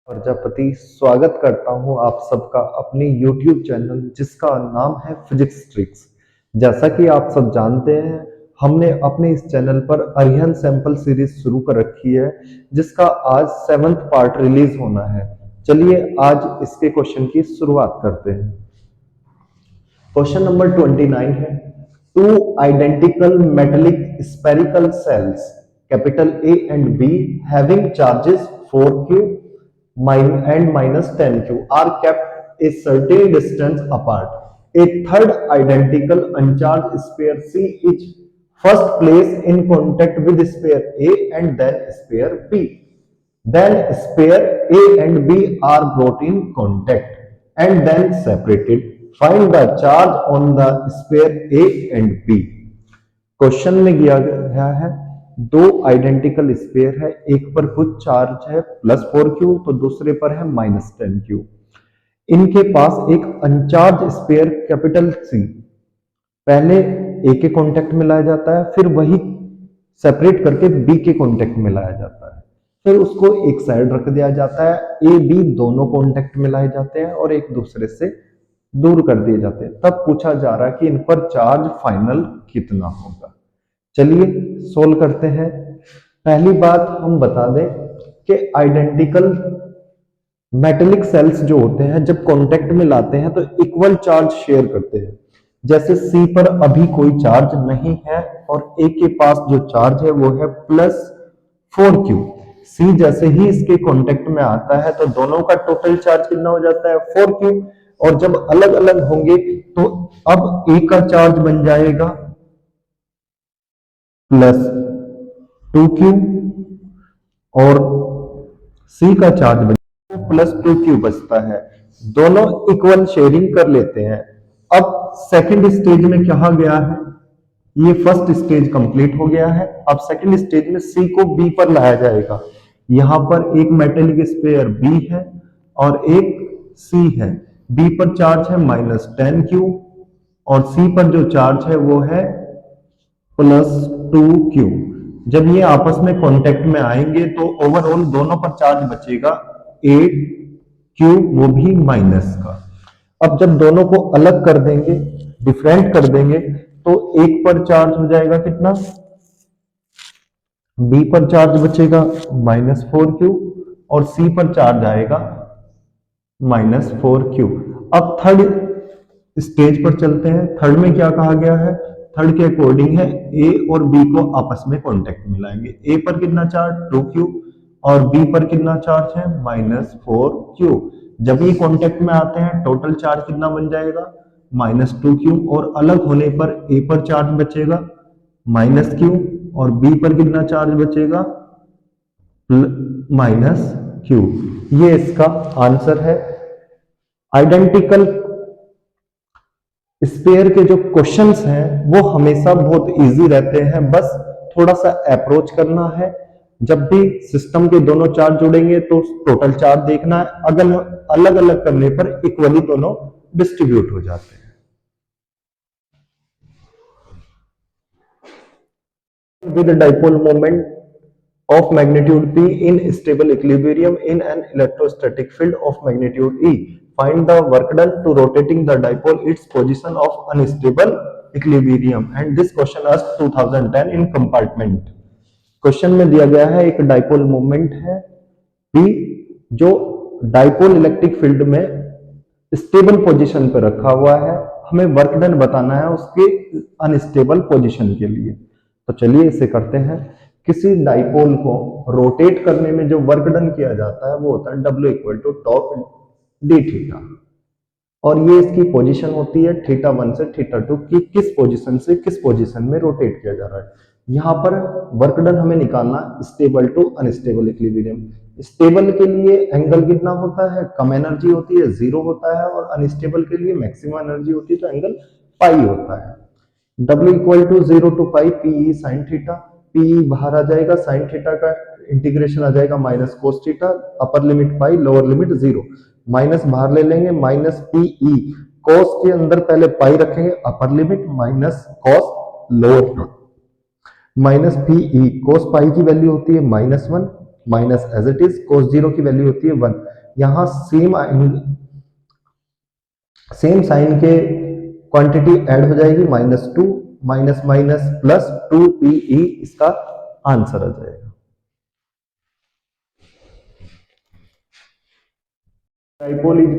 प्रजापति स्वागत करता हूं आप सबका अपनी YouTube चैनल जिसका नाम है फिजिक्स ट्रिक्स। जैसा कि आप सब जानते हैं, हमने अपने इस चैनल पर अरिहंत सैंपल सीरीज शुरू कर रखी है जिसका आज 7th पार्ट रिलीज होना है। चलिए आज इसके क्वेश्चन की शुरुआत करते हैं। क्वेश्चन नंबर 29 है, two identical metallic spherical shells capital A and B having charges 4q and minus 10q are kept a certain distance apart. A third identical uncharged sphere C is first placed in contact with sphere A and then sphere B. Then sphere A and B are brought in contact and then separated. Find the charge on the sphere A and B. Question में दिया गया है दो identical sphere है, एक पर कुछ charge है +4q तो दूसरे पर है -10q। इनके पास एक अनचार्ज स्फीयर कैपिटल C पहले A के कांटेक्ट में लाया जाता है, फिर वही सेपरेट करके B के कांटेक्ट में लाया जाता है, फिर उसको एक साइड रख दिया जाता है। A B दोनों कांटेक्ट में लाए जाते हैं और एक दूसरे से दूर कर दिए जाते हैं। तब पूछा जा रहा है कि इन पर चार्ज फाइनल कितना होगा। चलिए सोल्व करते हैं। पहली बात हम बता दें कि आइडेंटिकल मेटेलिक सेल्स जो होते हैं जब कांटेक्ट में लाते हैं तो इक्वल चार्ज शेयर करते हैं। जैसे C पर अभी कोई चार्ज नहीं है और A के पास जो चार्ज है वो है +4q। C जैसे ही इसके कांटेक्ट में आता है तो दोनों का टोटल चार्ज कितना हो जाता है 4q, और जब अलग अलग होंगे तो अब A का चार्ज बन जाएगा +2q और C का चार्ज बन +2q बचता है। दोनों इक्वल शेयरिंग कर लेते हैं। अब सेकंड स्टेज में क्या गया है, ये फर्स्ट स्टेज कंप्लीट हो गया है। अब सेकंड स्टेज में C को B पर लाया जाएगा। यहां पर एक मेटेलिक स्फीयर B है और एक C है। B पर चार्ज है -10q और C पर जो चार्ज है वो है +2q। जब ये आपस में कांटेक्ट में आएंगे तो ओवरऑल दोनों पर चार्ज बचेगा 8q, वो भी माइनस का। अब जब दोनों को अलग कर देंगे, डिफरेंट कर देंगे, तो एक पर चार्ज हो जाएगा कितना, B पर चार्ज बचेगा -4q और C पर चार्ज आएगा -4q। अब थर्ड स्टेज पर चलते हैं। थर्ड में क्या कहा गया है, थर्ड के अकॉर्डिंग है A और B को आपस में कांटेक्ट में लाएंगे। A पर कितना चार्ज 2q और B पर कितना चार्ज है -4q। जब ये कांटेक्ट में आते हैं टोटल चार्ज कितना बन जाएगा -2q और अलग होने पर A पर चार्ज बचेगा -q और B पर कितना चार्ज बचेगा -q। ये इसका आंसर है। आइडेंटिकल स्पेयर के जो क्वेश्चंस हैं वो हमेशा बहुत इजी रहते हैं, बस थोड़ा सा अप्रोच करना है। जब भी सिस्टम के दोनों चार्ज जुड़ेंगे तो टोटल चार्ज देखना है, अगर अलग अलग करने पर इक्वली दोनों डिस्ट्रीब्यूट हो जाते हैं। With a dipole moment of magnitude p in stable equilibrium in an electrostatic field of magnitude E. Find the work done to rotating the dipole its position of unstable equilibrium. And this question asked 2010 in compartment. Question में दिया गया है एक dipole moment है P जो dipole electric field में stable position पर रखा हुआ है। हमें वर्क डन बताना है उसके अनस्टेबल पोजीशन के लिए। तो चलिए इसे करते हैं। किसी डाइपोल को रोटेट करने में जो वर्क डन किया जाता है वो होता है W = टॉप d थीटा, और ये इसकी पोजीशन होती है θ1 से θ2 की किस पोजीशन से किस पोजीशन में रोटेट किया जा रहा है। यहाँ पर वर्क डन हमें निकालना stable to unstable equilibrium. Stable के लिए एंगल कितना होता है, कम एनर्जी होती है 0 होता है, और अनस्टेबल के लिए मैक्सिमम एनर्जी होती है तो एंगल पाई होता है। W = 0 to pi PE sin theta. PE बाहर आ जाएगा, sin थीटा का इंटीग्रेशन आ जाएगा -cos थीटा, अपर लिमिट पाई लोअर लिमिट 0, माइनस बाहर ले लेंगे -PE cos के अंदर पहले पाई रखेंगे upper limit -cos lower -PE cos pi की वैल्यू होती है -1 minus as it is, cos 0 की वैल्यू होती है 1। यहाँ सेम साइन के क्वांटिटी ऐड हो जाएगी, -2 माइनस माइनस प्लस 2PE इसका आंसर आ जाएगा। Dipole is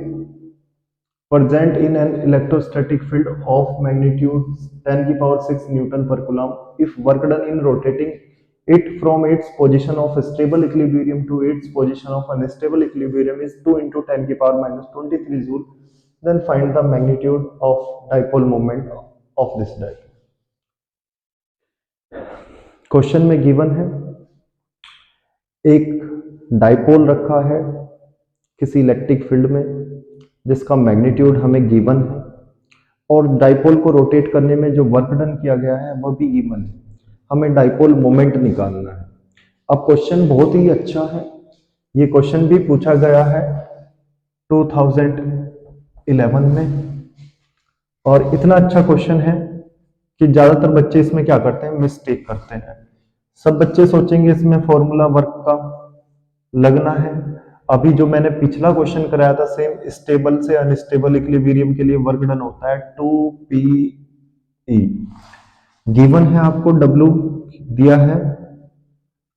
present in an electrostatic field of magnitude 10 की पावर 6 न्यूटन पर coulomb if work done in rotating it from its position of stable equilibrium to its position of unstable equilibrium is 2 into 10 की power -23 joule, then find the magnitude of dipole moment of this dipole। Question में given है एक dipole रखा है किसी electric field में जिसका magnitude हमें गिवन है और डाइपोल को रोटेट करने में जो वर्क डन किया गया है वह भी गिवन है। हमें डाइपोल मोमेंट निकालना है। अब क्वेश्चन बहुत ही अच्छा है, ये क्वेश्चन भी पूछा गया है 2011 में और इतना अच्छा क्वेश्चन है कि ज्यादातर बच्चे इसमें क्या करते हैं, मिस्टेक करते हैं। सब बच्चे सोचेंगे इसमें फॉर्मूला वर्क का लगना है। अभी जो मैंने पिछला क्वेश्चन कराया था सेम स्टेबल से अनस्टेबल इक्विलिब्रियम के लिए वर्क डन होता है 2PE। गिवन है आपको W दिया है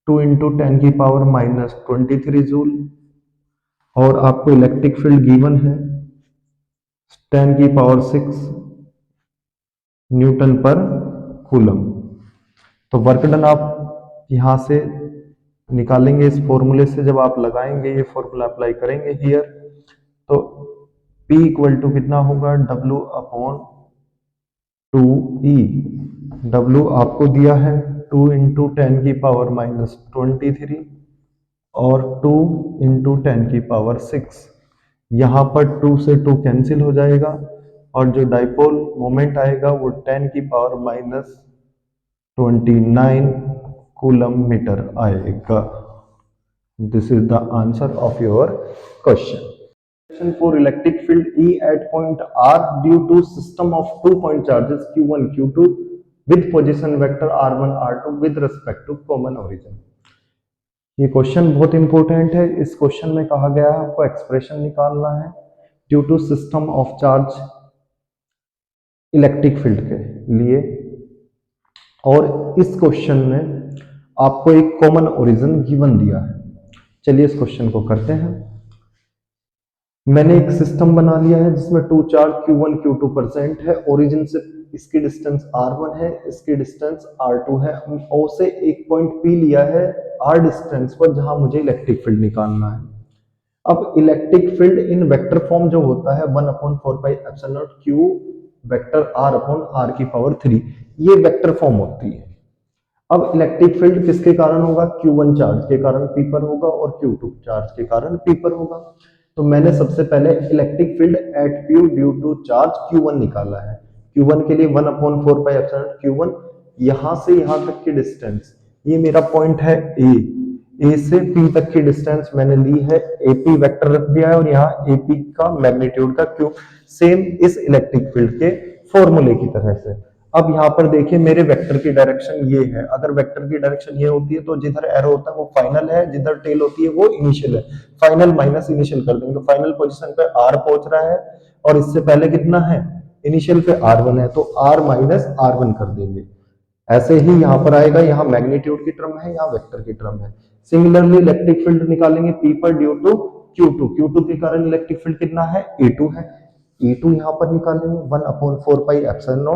2 इंटू 10 की पावर -23 जूल और आपको इलेक्ट्रिक फील्ड गिवन है 10 की पावर 6 न्यूटन पर कूलम। तो वर्क डन आप यहां से निकालेंगे इस फॉर्मूले से, जब आप लगाएंगे ये फॉर्मूला अप्लाई करेंगे हियर तो P इक्वल टू कितना होगा W अपॉन 2E। W आपको दिया है 2 इंटू 10 की पावर -23 और 2 इंटू 10 की पावर 6। यहां पर 2 से 2 कैंसिल हो जाएगा और जो डाइपोल मोमेंट आएगा वो 10 की पावर -29 कूलम मीटर आएगा। This is the answer of your question. For electric field E at point R due to system of 2 point charges Q1 Q2 with position vector R1 R2 with respect to common origin। ये question बहुत important है। इस question में कहा गया है आपको expression निकालना है due to system of charge electric field के लिए और इस क्वेश्चन में आपको एक कॉमन ओरिजिन गिवन दिया है। चलिए इस क्वेश्चन को करते हैं। मैंने एक सिस्टम बना लिया है जिसमें 2 चार्ज Q1 Q2 प्रेजेंट है। ओरिजिन से इसकी डिस्टेंस R1 है, इसकी डिस्टेंस R2 है। O से एक पॉइंट P लिया है R डिस्टेंस पर जहां मुझे इलेक्ट्रिक फील्ड निकालना है। अब इलेक्ट्रिक फील्ड इन वेक्टर फॉर्म जो होता है 1/4πε0 Q vector R upon R की पावर 3, ये वेक्टर फॉर्म होती है। अब इलेक्ट्रिक फील्ड किसके कारण होगा, Q1 चार्ज के कारण P पर होगा और Q2 चार्ज के कारण P पर होगा। तो मैंने सबसे पहले electric field at P due to charge Q1 निकाला है। Q1 के लिए 1/4πε0 Q1, यहां से यहां तक की डिस्टेंस, ये मेरा पॉइंट है A से P तक की डिस्टेंस मैंने ली है, AP वेक्टर रख दिया है और यहाँ AP का मैग्नीट्यूड का Q सेम इस इलेक्ट्रिक फील्ड के फॉर्मूले की तरह से। अब यहाँ पर देखिए मेरे वेक्टर की डायरेक्शन ये है। अगर वेक्टर की डायरेक्शन ये होती है तो जिधर एरो होता है वो फाइनल है, जिधर टेल होती है वो इनिशियल है। फाइनल माइनस इनिशियल कर देंगे तो फाइनल पोजीशन पे R पहुंच रहा है और इससे पहले कितना है, इनिशियल पे R1 है, तो R माइनस R1 कर देंगे। ऐसे ही यहाँ पर आएगा, यहाँ मैग्नीट्यूड की टर्म है, यहाँ वेक्टर की टर्म है। सिमिलरली इलेक्ट्रिक फील्ड निकालेंगे P पर ड्यू टू Q2 के कारण इलेक्ट्रिक फील्ड कितना है, E2 है। E2 यहाँ पर निकालेंगे 1/4πε0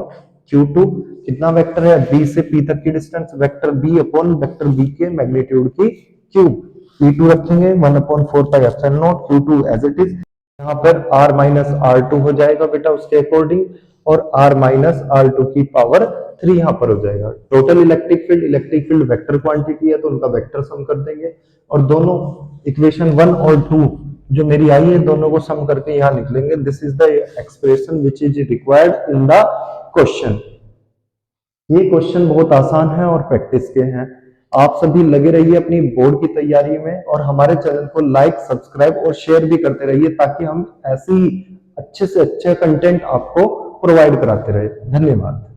Q2 कितना वेक्टर है, B से P तक की distance, vector B upon vector B के मैग्नीट्यूड की क्यूब। E2 रखेंगे 1/4πε0 Q2 एज इट इज। यहाँ पर R माइनस R2 हो जाएगा बेटा उसके अकॉर्डिंग और R माइनस R2 की पावर 3 यहाँ पर हो जाएगा। Total electric field vector quantity है तो उनका वेक्टर सम कर देंगे और दोनों इक्वेशन 1 और 2 जो मेरी आई है दोनों को सम करके यहाँ निकलेंगे। This is the expression which is required in the question. ये क्वेश्चन बहुत आसान है और प्रैक्टिस के हैं। आप सभी लगे रहिए अपनी बोर्ड की तैयारी में और हमारे चैनल को लाइक, सब्सक्राइब और शेयर भी करते रहिए ताकि हम ऐसे ही अच्छे से अच्छे कंटेंट आपको प्रोवाइड कराते रहे। धन्यवाद।